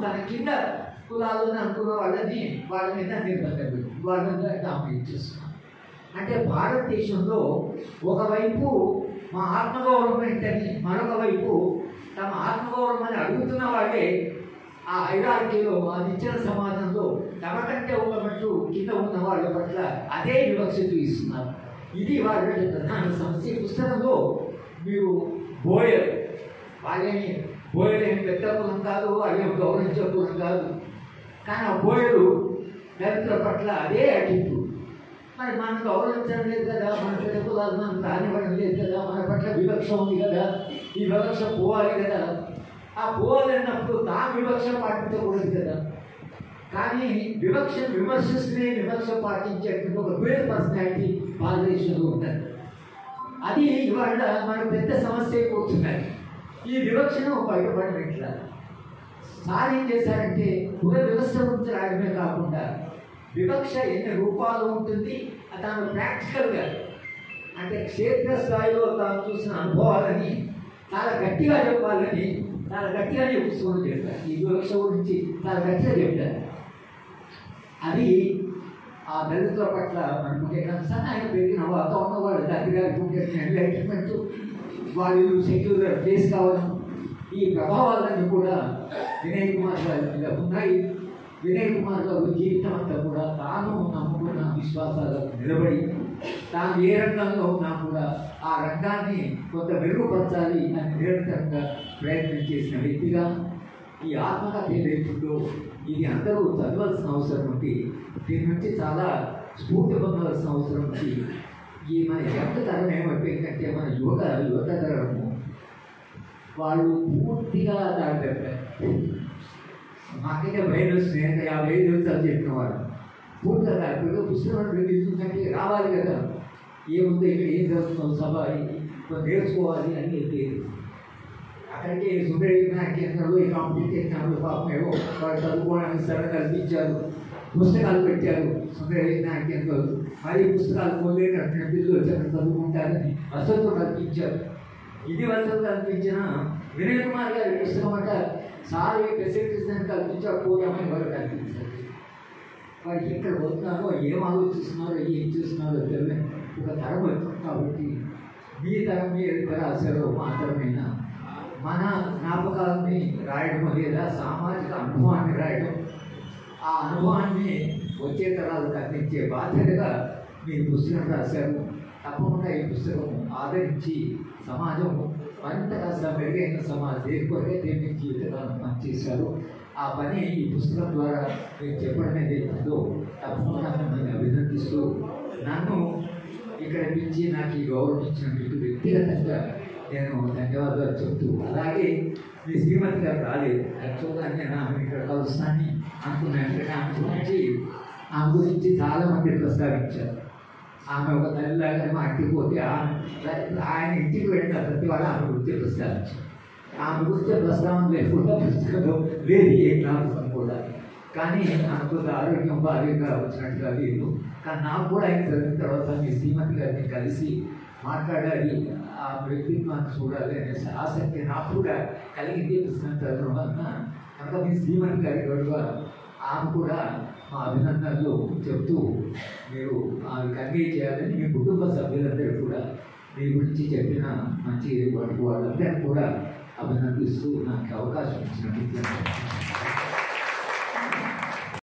తన కింద కులాలను అనుకున్న వాళ్ళ మీద నిర్బంధం పెట్టి వాళ్ళని డామినేట్ చేస్తున్నాం. అంటే భారతదేశంలో ఒకవైపు మా ఆత్మగౌరవం అని, మరొక వైపు తమ ఆత్మగౌరవం అని అడుగుతున్న వాళ్ళే ఆ హైరార్కీలో, ఆ నిచ్చెన సమాజంలో తమకంటే ఒక మట్టు కింద ఉన్న వాళ్ళ పట్ల అదే వివక్ష చూపిస్తున్నారు. ఇది వాళ్ళ ప్రధాన సమస్య. ఈ పుస్తకంలో మీరు బోయర్, వాళ్ళేమి బోయలేమి పెద్ద కులం కాదు, వాళ్ళేమి గౌరవించే కులం కాదు, కానీ ఆ బోయలు దళితుల పట్ల అదే అటిట్యూడ్. మరి మనం గౌరవించడం లేదు కదా, మన పెద్ద కులాలు మనం రానివ్వడం లేదు కదా, మన పట్ల వివక్ష ఉంది కదా, ఈ వివక్ష పోవాలి కదా. ఆ పోవాలన్నప్పుడు తాను వివక్ష పాటించకూడదు కదా. కానీ వివక్షను విమర్శిస్తూనే వివక్ష పాటించేటువంటి ఒక వేరే పర్సనాలిటీ భారతదేశంలో ఉంటుంది. అది ఇవాళ మన పెద్ద సమస్య అయిపోతున్నాయి. ఈ వివక్షను బయటపడట్లా. సార్ ఏం చేశారంటే కుల వ్యవస్థ గురించి రాయడమే కాకుండా వివక్ష ఎన్ని రూపాలు ఉంటుంది తాను ప్రాక్టికల్గా, అంటే క్షేత్రస్థాయిలో తాను చూసిన అనుభవాలని చాలా గట్టిగా చెప్పాలని చాలా గట్టిగా పుస్తకం చెప్పారు. ఈ వివక్ష గురించి చాలా గట్టిగా చెప్పారు. అది ఆ దళితుల పట్ల అనుకుంటే ఆయన పెరిగిన వాతావరణం, వాళ్ళు దగ్గర ఎన్లైట్మెంట్, వాళ్ళు సెక్యులర్ ప్లేస్ కావడం, ఈ ప్రభావాలన్నీ కూడా వినయ్ కుమార్ గారి మీద ఉన్నాయి. వినయ్ కుమార్ గారు జీవితం అంతా కూడా తాను నమ్ముకున్న విశ్వాసాలకు నిలబడి తాను ఏ రంగంలో ఉన్నా కూడా ఆ రంగాన్ని కొంత మెరుగుపరచాలి అని నిరంతరంగా ప్రయత్నం చేసిన వ్యక్తిగా ఈ ఆత్మకథ ఏదైతుందో ఇది అందరూ చదవాల్సిన అవసరం ఉంది. దీని నుంచి చాలా స్ఫూర్తి పొందవలసిన అవసరం ఉంది. ఈ మన యువత తరం ఏమైపోయిందంటే మన యువత తరము వాళ్ళు పూర్తిగా దాడి పెట్టారు. మాకైతే బయలు వస్తున్నాయి, 50 నిమిషాలు చెప్పిన వాళ్ళు పూర్తిగా దాడిపోయి పుస్తకం చూసుకుంటే రావాలి కదా, ఏముందో ఇక్కడ ఏం జరుగుతుందో సభ నేర్చుకోవాలి అని తెలియదు. అక్కడికి సుందరగిరి కేంద్రంలో ఈ కాంపిటేటివ్ ఎగ్జామ్లో పాపం ఏవో వాళ్ళు చదువుకోవడానికి సరళ కల్పించారు, పుస్తకాలు పెట్టారు సుందరగిరి కేంద్రాలు. మరి పుస్తకాలు పోలేనట్టు పిల్లలు వచ్చి చదువుకుంటారని వసతులు కల్పించారు. ఇది వసతులు కల్పించిన వినయ్ కుమార్ గారి పుస్తకం అంట సార్ ఫెసిలిటీస్ అని కల్పించారు, పోయామని వాళ్ళు కల్పించారు. వాళ్ళు ఎక్కడ పోతున్నారో, ఏం ఆలోచిస్తున్నారో, ఏం చూస్తున్నారో తెలియదు. ఒక తరం వచ్చింది కాబట్టి మీ తరం మీద రాశారో మా తరమైనా మన జ్ఞాపకాలని రాయడం లేదా సామాజిక అనుభవాన్ని రాయడం, ఆ అనుభవాన్ని వచ్చే తరాలకు అందించే బాధ్యతగా మీరు పుస్తకం రాశారు. తప్పకుండా ఈ పుస్తకం ఆదరించి సమాజం మరింత కాస్త మెరుగైన సమాజం దేనికొరకైతే మీ జీవితాలను పనిచేశారు ఆ పని ఈ పుస్తకం ద్వారా మీరు చెప్పడం ఏదైతుందో తప్పకుండా మిమ్మల్ని అభినందిస్తూ నన్ను ఇక్కడ పిలిచి నాకు ఈ గౌరవం ఇచ్చినందుకు వ్యక్తిగతంగా నేను ధన్యవాదాలు చెప్తూ, అలాగే మీ శ్రీమతి గారు రాలేదు. యాక్చువల్గా నేను ఆమె ఇక్కడ కలుస్తానని అనుకున్నాను. ఆమె గురించి చాలామంది ప్రస్తావించారు. ఆమె ఒక తల్లిలాగా మా ఇంటికి పోతే ఆయన ఇంటికి వెళ్ళిన ప్రతి వాళ్ళు ఆమె గురించి ప్రస్తావించారు. ఆమె గురించి ప్రస్తావన లేకుండా పుస్తకంలో లేదు ఏ జ్ఞాపకం కూడా. కానీ నాకు ఆరోగ్యం భారీగా వచ్చినట్టుగా లేదు. కానీ నాకు కూడా ఆయన చదివిన తర్వాత మీ శ్రీమతి గారిని కలిసి మాట్లాడాలి, ఆ వ్యక్తిత్వాన్ని చూడాలి అనే ఆసక్తి నాకు కూడా కలిగింది పుస్తకం చదవడం వలన. కనుక మీ శ్రీమతి గారి గడుగా ఆమె కూడా మా అభినందనలు చెప్తూ మీరు ఆమె కన్వే చేయాలని మీ కుటుంబ సభ్యులందరూ కూడా మీ గురించి చెప్పిన మంచి వాళ్ళందరూ కూడా అభినందిస్తూ నాకు అవకాశం ఇచ్చినట్టు